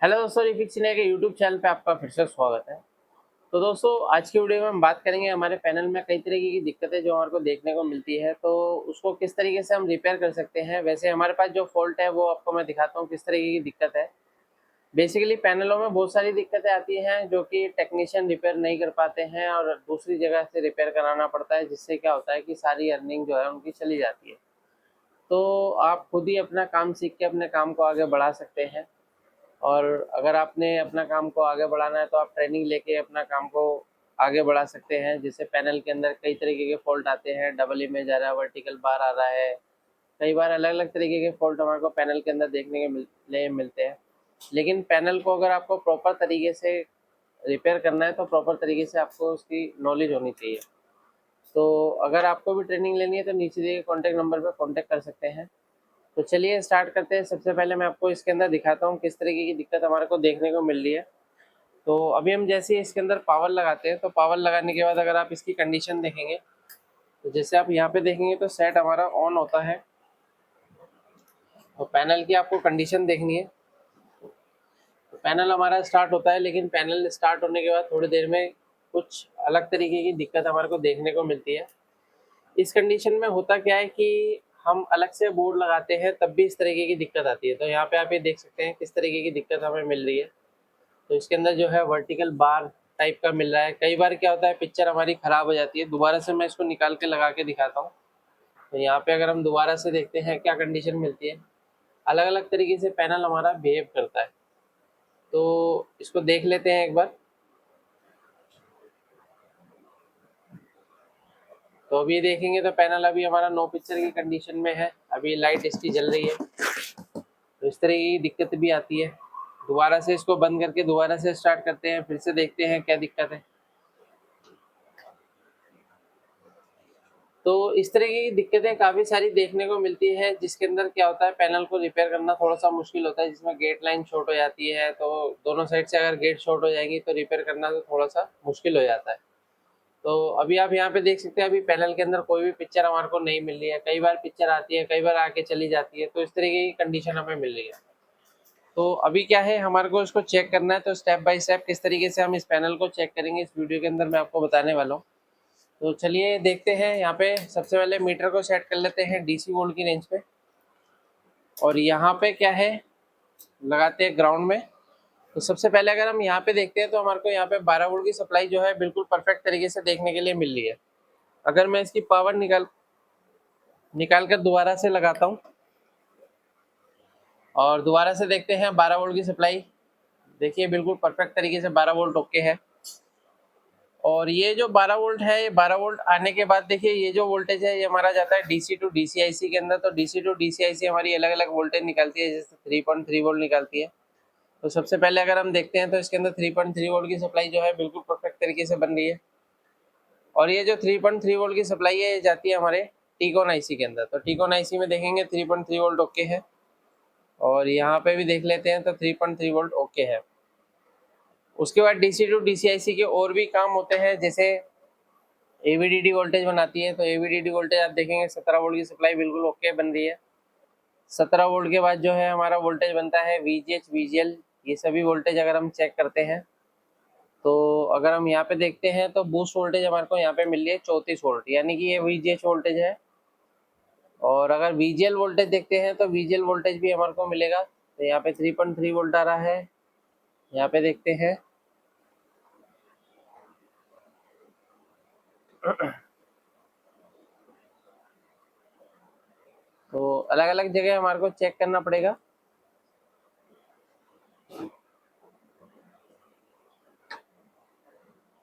Hello दोस्तों, refix India के YouTube channel पे आपका फिर से स्वागत है। तो दोस्तों, आज की वीडियो में हम बात करेंगे हमारे पैनल में कई तरीके की दिक्कतें जो हमारे को देखने को मिलती है, तो उसको किस तरीके से हम रिपेयर कर सकते हैं। वैसे हमारे पास जो फॉल्ट है वो आपको मैं दिखाता हूँ किस तरीके की दिक्कत है। बेसिकली पैनलों में बहुत सारी दिक्कतें आती हैं जो कि टेक्नीशियन रिपेयर नहीं कर पाते हैं और दूसरी जगह से रिपेयर कराना पड़ता है, जिससे क्या होता है कि सारी अर्निंग जो है उनकी चली जाती है। तो आप खुद ही अपना काम सीख के अपने काम को आगे बढ़ा सकते हैं। और अगर आपने अपना काम को आगे बढ़ाना है तो आप ट्रेनिंग लेके अपना काम को आगे बढ़ा सकते हैं। जैसे पैनल के अंदर कई तरीके के फॉल्ट आते हैं, डबल इमेज आ रहा है, वर्टिकल बार आ रहा है, कई बार अलग अलग तरीके के फॉल्ट हमारे को पैनल के अंदर देखने के मिलते हैं। लेकिन पैनल को अगर आपको प्रॉपर तरीके से रिपेयर करना है तो प्रॉपर तरीके से आपको उसकी नॉलेज होनी चाहिए। तो अगर आपको भी ट्रेनिंग लेनी है तो नीचे दिए कॉन्टैक्ट नंबर पर कॉन्टैक्ट कर सकते हैं। तो चलिए स्टार्ट करते हैं। सबसे पहले मैं आपको इसके अंदर दिखाता हूँ किस तरीके की दिक्कत हमारे को देखने को मिल रही है। तो अभी हम जैसे ही इसके अंदर पावर लगाते हैं तो पावर लगाने के बाद अगर आप इसकी कंडीशन देखेंगे तो जैसे आप यहाँ पे देखेंगे तो सेट हमारा ऑन होता है। तो पैनल की आपको कंडीशन देखनी है। तो पैनल हमारा स्टार्ट होता है, लेकिन पैनल स्टार्ट होने के बाद थोड़ी देर में कुछ अलग तरीके की दिक्कत हमारे को देखने को मिलती है। इस कंडीशन में होता क्या है कि हम अलग से बोर्ड लगाते हैं तब भी इस तरीके की दिक्कत आती है। तो यहाँ पे आप ये देख सकते हैं किस तरीके की दिक्कत हमें मिल रही है। तो इसके अंदर जो है वर्टिकल बार टाइप का मिल रहा है। कई बार क्या होता है पिक्चर हमारी खराब हो जाती है। दोबारा से मैं इसको निकाल के लगा के दिखाता हूँ। तो यहाँ पे अगर हम दोबारा से देखते हैं क्या कंडीशन मिलती है, अलग अलग तरीके से पैनल हमारा बिहेव करता है। तो इसको देख लेते हैं एक बार। तो अभी देखेंगे तो पैनल अभी हमारा नो पिक्चर की कंडीशन में है। अभी लाइट इसकी जल रही है। तो इस तरह की दिक्कत भी आती है। दोबारा से इसको बंद करके दोबारा से स्टार्ट करते हैं, फिर से देखते हैं क्या दिक्कत है। तो इस तरह की दिक्कतें काफ़ी सारी देखने को मिलती है, जिसके अंदर क्या होता है पैनल को रिपेयर करना थोड़ा सा मुश्किल होता है। जिसमें गेट लाइन शॉर्ट हो जाती है, तो दोनों साइड से अगर गेट शॉर्ट हो जाएंगी तो रिपेयर करना तो थोड़ा सा मुश्किल हो जाता है। तो अभी आप यहाँ पे देख सकते हैं अभी पैनल के अंदर कोई भी पिक्चर हमारे को नहीं मिल रही है। कई बार पिक्चर आती है, कई बार आके चली जाती है। तो इस तरीके की कंडीशन हमें मिल रही है। तो अभी क्या है हमारे को इसको चेक करना है। तो स्टेप बाय स्टेप किस तरीके से हम इस पैनल को चेक करेंगे इस वीडियो के अंदर मैं आपको बताने वाला हूँ। तो चलिए देखते हैं। यहाँ पे सबसे पहले मीटर को सेट कर लेते हैं डीसी वोल्ट की रेंज पे। और यहाँ पे क्या है लगाते हैं ग्राउंड में। तो सबसे पहले अगर हम यहाँ पे देखते हैं तो हमारे को यहाँ पे 12 वोल्ट की सप्लाई जो है बिल्कुल परफेक्ट तरीके से देखने के लिए मिल रही है। अगर मैं इसकी पावर निकाल कर दोबारा से लगाता हूँ और दोबारा से देखते हैं 12 वोल्ट की सप्लाई, देखिए बिल्कुल परफेक्ट तरीके से 12 वोल्ट ओके है। और ये जो 12 वोल्ट है, ये 12 वोल्ट आने के बाद देखिए ये जो वोल्टेज है ये हमारा जाता है डीसी टू डीसीआईसी के अंदर। तो डीसी टू डीसीआईसी हमारी अलग अलग वोल्टेज निकालती है, जैसे 3.3 वोल्ट निकालती है। तो सबसे पहले अगर हम देखते हैं तो इसके अंदर 3.3 वोल्ट की सप्लाई जो है बिल्कुल परफेक्ट तरीके से बन रही है। और ये जो 3.3 वोल्ट की सप्लाई है ये जाती है हमारे टीकॉन आईसी के अंदर। तो टीकॉन आईसी में देखेंगे 3.3 वोल्ट ओके है। और यहाँ पे भी देख लेते हैं तो 3.3 वोल्ट ओके है। उसके बाद डीसी टू डीसीआईसी के और भी काम होते हैं, जैसे एवीडीडी वोल्टेज बनाती है। तो एवीडीडी वोल्टेज आप देखेंगे 17 वोल्ट की सप्लाई बिल्कुल ओके बन रही है। 17 वोल्ट के बाद जो है हमारा वोल्टेज बनता है वीजीएच वीजीएल। ये सभी वोल्टेज अगर हम चेक करते हैं तो अगर हम यहाँ पे देखते हैं तो बूस्ट वोल्टेज हमारे को यहाँ पे मिल रही है 34 वोल्ट, यानी कि ये वीजीएच वोल्टेज है। और अगर वीजीएल वोल्टेज देखते हैं तो वीजीएल वोल्टेज भी हमारे को मिलेगा। तो यहाँ पे 3.3 वोल्ट आ रहा है। यहाँ पे देखते हैं तो अलग अलग जगह हमारे को चेक करना पड़ेगा।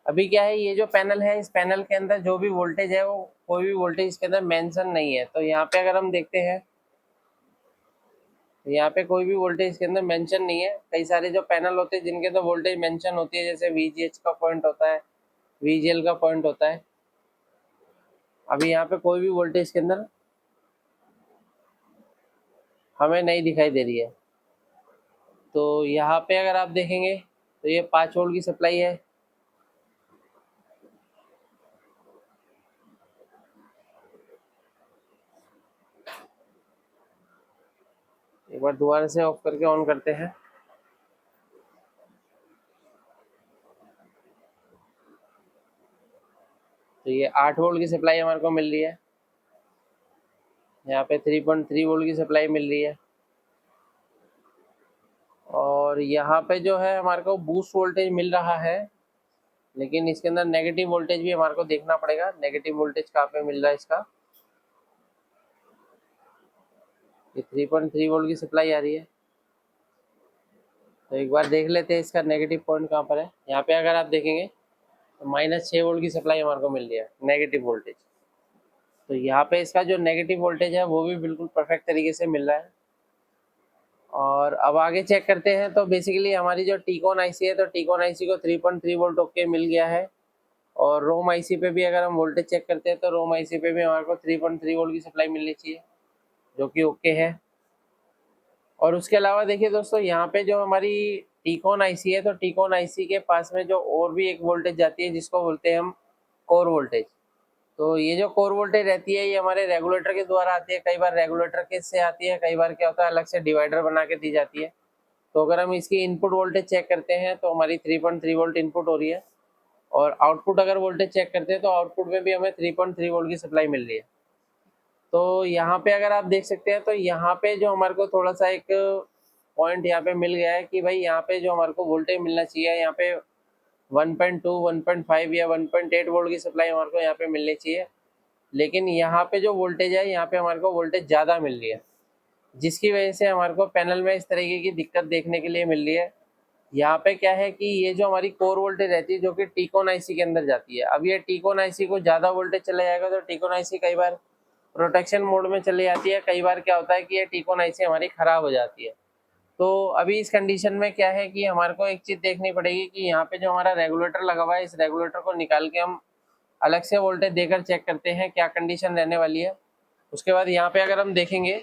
अभी क्या है ये जो पैनल है इस पैनल के अंदर जो भी वोल्टेज है वो कोई भी वोल्टेज इसके अंदर मेंशन नहीं है। तो यहाँ पे अगर हम देखते हैं तो यहाँ पे कोई भी वोल्टेज इसके अंदर मेंशन नहीं है। कई सारे जो पैनल होते हैं जिनके अंदर वोल्टेज मेंशन होती है, जैसे वीजीएच का पॉइंट होता है, वीजीएल का पॉइंट होता है। अभी यहाँ पे कोई भी वोल्टेज इसके अंदर हमें नहीं दिखाई दे रही है। तो यहाँ पे अगर आप देखेंगे तो ये 5 वोल्ट की सप्लाई है। एक बार दोबारा से ऑफ करके ऑन करते हैं। तो ये 8 वोल्ट की सप्लाई हमारे को मिल रही है। यहाँ पे 3.3 वोल्ट की सप्लाई मिल रही है। और यहाँ पे जो है हमारे को बूस्ट वोल्टेज मिल रहा है, लेकिन इसके अंदर नेगेटिव वोल्टेज भी हमारे को देखना पड़ेगा। नेगेटिव वोल्टेज कहाँ पे मिल रहा है इसका? ये 3.3 वोल्ट की सप्लाई आ रही है। तो एक बार देख लेते हैं इसका नेगेटिव पॉइंट कहाँ पर है। यहाँ पे अगर आप देखेंगे तो -6 वोल्ट की सप्लाई हमारे को मिल रही है, नेगेटिव वोल्टेज। तो यहाँ पे इसका जो नेगेटिव वोल्टेज है वो भी बिल्कुल परफेक्ट तरीके से मिल रहा है। और अब आगे चेक करते हैं। तो बेसिकली हमारी जो टीकॉन आईसी है, तो टीकॉन आईसी को 3.3 वोल्ट ओके मिल गया है। और रोम आईसी पे भी अगर हम वोल्टेज चेक करते हैं तो रोम आईसी पे भी हमारे को 3.3 वोल्ट की सप्लाई मिलनी चाहिए, जो कि ओके है। और उसके अलावा देखिए दोस्तों, यहाँ पे जो हमारी टीकॉन आईसी है, तो टीकॉन आईसी के पास में जो और भी एक वोल्टेज जाती है जिसको बोलते हैं हम कोर वोल्टेज। तो ये जो कोर वोल्टेज रहती है ये हमारे रेगुलेटर के द्वारा आती है। कई बार रेगुलेटर के से आती है, कई बार क्या होता है अलग से डिवाइडर बना के दी जाती है। तो अगर हम इसकी इनपुट वोल्टेज चेक करते हैं तो हमारी 3.3 वोल्ट इनपुट हो रही है। और आउटपुट अगर वोल्टेज चेक करते हैं तो आउटपुट में भी हमें 3.3 वोल्ट की सप्लाई मिल रही है। तो यहाँ पे अगर आप देख सकते हैं तो यहाँ पे जो हमारे को थोड़ा सा एक पॉइंट यहाँ पे मिल गया है कि भाई यहाँ पे जो हमारे को वोल्टेज मिलना चाहिए, यहाँ पे 1.2, 1.5 या 1.8 वोल्ट की सप्लाई हमारे को यहाँ पे मिलनी चाहिए। लेकिन यहाँ पे जो वोल्टेज है, यहाँ पे हमारे को वोल्टेज ज़्यादा मिल रही है, जिसकी वजह से हमारे को पैनल में इस तरीके की दिक्कत देखने के लिए मिल रही है। यहाँ पे क्या है कि ये जो हमारी कोर वोल्टेज रहती है जो कि टीकॉन आईसी के अंदर जाती है, अब ये टीकॉन आईसी को ज़्यादा वोल्टेज चला जाएगा तो टीकॉन आईसी कई बार प्रोटेक्शन मोड में चली जाती है। कई बार क्या होता है कि ये टीकॉन आईसी हमारी ख़राब हो जाती है। तो अभी इस कंडीशन में क्या है कि हमारे को एक चीज़ देखनी पड़ेगी कि यहाँ पे जो हमारा रेगुलेटर लगा हुआ है, इस रेगुलेटर को निकाल के हम अलग से वोल्टेज देकर चेक करते हैं क्या कंडीशन रहने वाली है। उसके बाद यहाँ पे अगर हम देखेंगे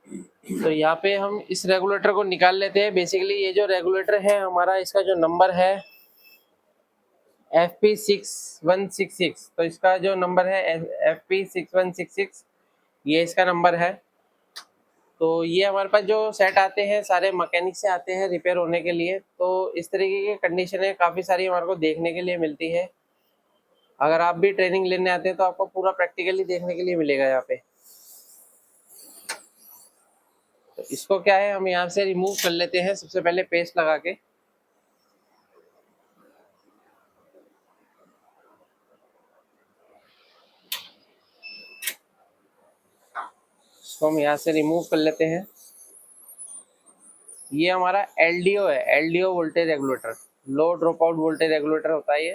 तो यहाँ पे हम इस रेगुलेटर को निकाल लेते हैं। बेसिकली ये जो रेगुलेटर है हमारा, इसका जो नंबर है FP6166, तो इसका जो नंबर है FP6166, ये इसका नंबर है। तो ये हमारे पास जो सेट आते हैं सारे मैकेनिक से आते हैं रिपेयर होने के लिए। तो इस तरीके की कंडीशनें काफ़ी सारी हमारे को देखने के लिए मिलती है। अगर आप भी ट्रेनिंग लेने आते हैं तो आपको पूरा प्रैक्टिकली देखने के लिए मिलेगा यहाँ पे। तो इसको क्या है, हम यहाँ से रिमूव कर लेते हैं सबसे पहले पेस्ट लगा के। इसको हम यहाँ से रिमूव कर लेते हैं। ये हमारा LDO है, LDO वोल्टेज रेगुलेटर, लो ड्रॉप आउट वोल्टेज रेगुलेटर होता है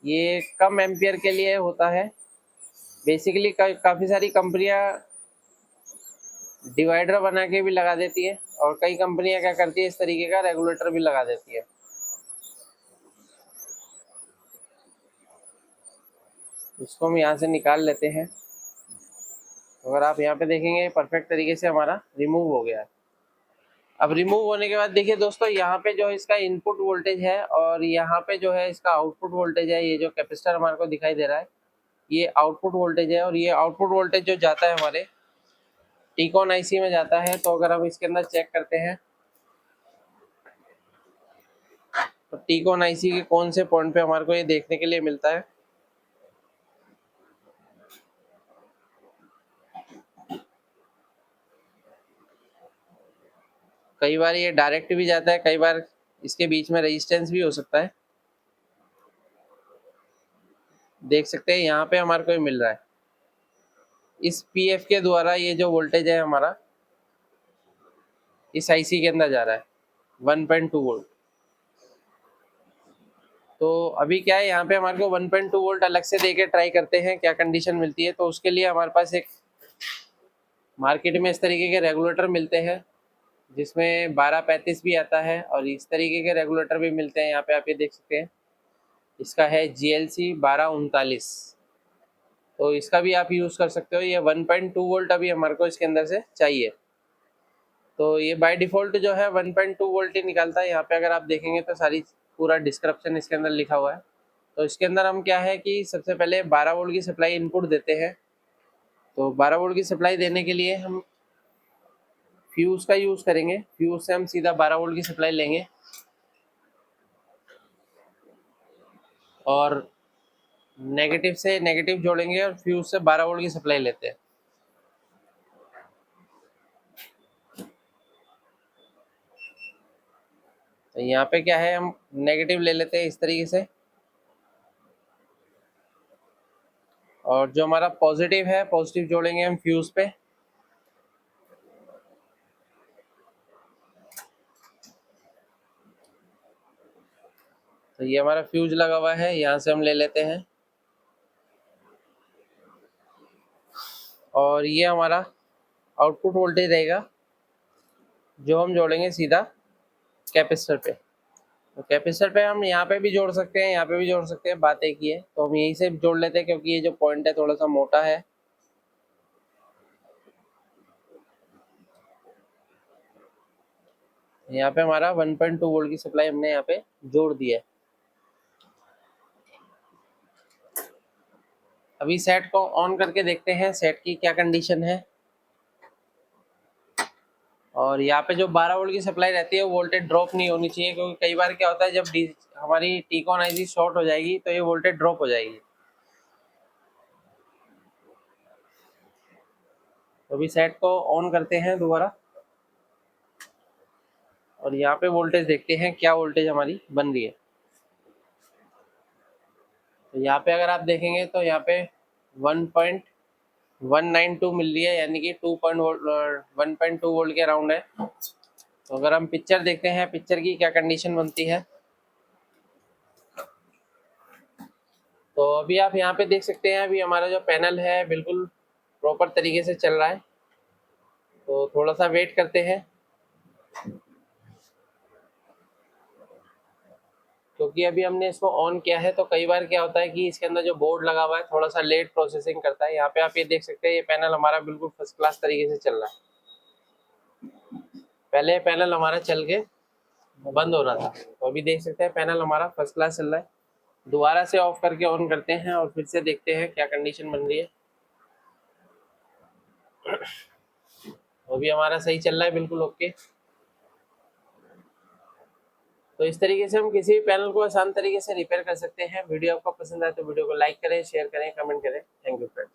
ये कम एम्पियर के लिए होता है। बेसिकली काफ़ी सारी कंपनियां डिवाइडर बना के भी लगा देती है, और कई कंपनियां क्या करती है इस तरीके का रेगुलेटर भी लगा देती है। इसको हम यहाँ से निकाल लेते हैं। अगर आप यहाँ पे देखेंगे परफेक्ट तरीके से हमारा रिमूव हो गया है। अब रिमूव होने के बाद देखिए दोस्तों, यहाँ पे जो इसका इनपुट वोल्टेज है और यहाँ पे जो है इसका आउटपुट वोल्टेज है, ये जो कैपेसिटर हमारे को दिखाई दे रहा है ये आउटपुट वोल्टेज है। और ये आउटपुट वोल्टेज जो जाता है हमारे टीकॉन आईसी में जाता है। तो अगर हम इसके अंदर चेक करते हैं तो टीकॉन आईसी के कौन से पॉइंट पे हमारे को ये देखने के लिए मिलता है। कई बार ये डायरेक्ट भी जाता है, कई बार इसके बीच में रेजिस्टेंस भी हो सकता है। देख सकते हैं यहाँ पे हमारे को ये मिल रहा है, इस पीएफ के द्वारा ये जो वोल्टेज है हमारा इस आईसी के अंदर जा रहा है 1.2 वोल्ट। तो अभी क्या है, यहाँ पे हमारे को 1.2 वोल्ट अलग से देके ट्राई करते हैं क्या कंडीशन मिलती है। तो उसके लिए हमारे पास एक मार्केट में इस तरीके के रेगुलेटर मिलते हैं जिसमें 1235 भी आता है, और इस तरीके के रेगुलेटर भी मिलते हैं। यहाँ पे आप ये देख सकते हैं, इसका है GLC 1239। तो इसका भी आप यूज़ कर सकते हो। ये 1.2 वोल्ट अभी हमारे को इसके अंदर से चाहिए। तो ये बाय डिफ़ॉल्ट जो है 1.2 वोल्ट ही निकालता है। यहाँ पे अगर आप देखेंगे तो सारी पूरा डिस्क्रिप्शन इसके अंदर लिखा हुआ है। तो इसके अंदर हम क्या है कि सबसे पहले 12 वोल्ट की सप्लाई इनपुट देते हैं। तो 12 वोल्ट की सप्लाई देने के लिए हम फ्यूज़ का यूज़ करेंगे। फ्यूज़ से हम सीधा 12 वोल्ट की सप्लाई लेंगे, और नेगेटिव से नेगेटिव जोड़ेंगे और फ्यूज से 12 वोल्ट की सप्लाई लेते हैं। तो यहाँ पे क्या है, हम नेगेटिव ले लेते हैं इस तरीके से, और जो हमारा पॉजिटिव है, पॉजिटिव जोड़ेंगे हम फ्यूज पे। तो ये हमारा फ्यूज लगा हुआ है, यहाँ से हम ले लेते हैं, और ये हमारा आउटपुट वोल्टेज रहेगा जो हम जोड़ेंगे सीधा कैपेसिटर पे। तो कैपेसिटर पे हम यहाँ पे भी जोड़ सकते हैं, यहाँ पे भी जोड़ सकते हैं, बात एक ही है। तो हम यहीं से जोड़ लेते हैं क्योंकि ये जो पॉइंट है थोड़ा सा मोटा है। यहाँ पे हमारा 1.2 वोल्ट की सप्लाई हमने यहाँ पे जोड़ दी है। अभी सेट को ऑन करके देखते हैं सेट की क्या कंडीशन है। और यहाँ पे जो 12 वोल्ट की सप्लाई रहती है वो वोल्टेज ड्रॉप नहीं होनी चाहिए, क्योंकि कई बार क्या होता है जब हमारी टीकॉन आईसी शॉर्ट हो जाएगी तो ये वोल्टेज ड्रॉप हो जाएगी। तो अभी सेट को ऑन करते हैं दोबारा, और यहाँ पे वोल्टेज देखते हैं क्या वोल्टेज हमारी बन रही है। तो यहाँ पे अगर आप देखेंगे तो यहाँ पे 1.192 मिल रही है, यानी कि 1.2 वोल्ट के अराउंड है। तो अगर हम पिक्चर देखते हैं, पिक्चर की क्या कंडीशन बनती है, तो अभी आप यहाँ पे देख सकते हैं अभी हमारा जो पैनल है बिल्कुल प्रॉपर तरीके से चल रहा है। तो थोड़ा सा वेट करते हैं, क्योंकि अभी हमने इसको ऑन किया है। तो कई बार क्या होता है कि इसके अंदर जो बोर्ड लगा हुआ है थोड़ा सा लेट प्रोसेसिंग करता है। यहाँ पे आप ये देख सकते हैं ये पैनल हमारा बिल्कुल फर्स्ट क्लास तरीके से चल रहा है। पहले पैनल हमारा चल के बंद हो रहा था, तो अभी देख सकते हैं पैनल हमारा फर्स्ट क्लास चल रहा है। दोबारा से ऑफ करके ऑन करते हैं और फिर से देखते हैं क्या कंडीशन बन रही है। अभी हमारा सही चल रहा है, बिल्कुल ओके। तो इस तरीके से हम किसी भी पैनल को आसान तरीके से रिपेयर कर सकते हैं। वीडियो आपको पसंद आए तो वीडियो को लाइक करें, शेयर करें, कमेंट करें। Thank you friends.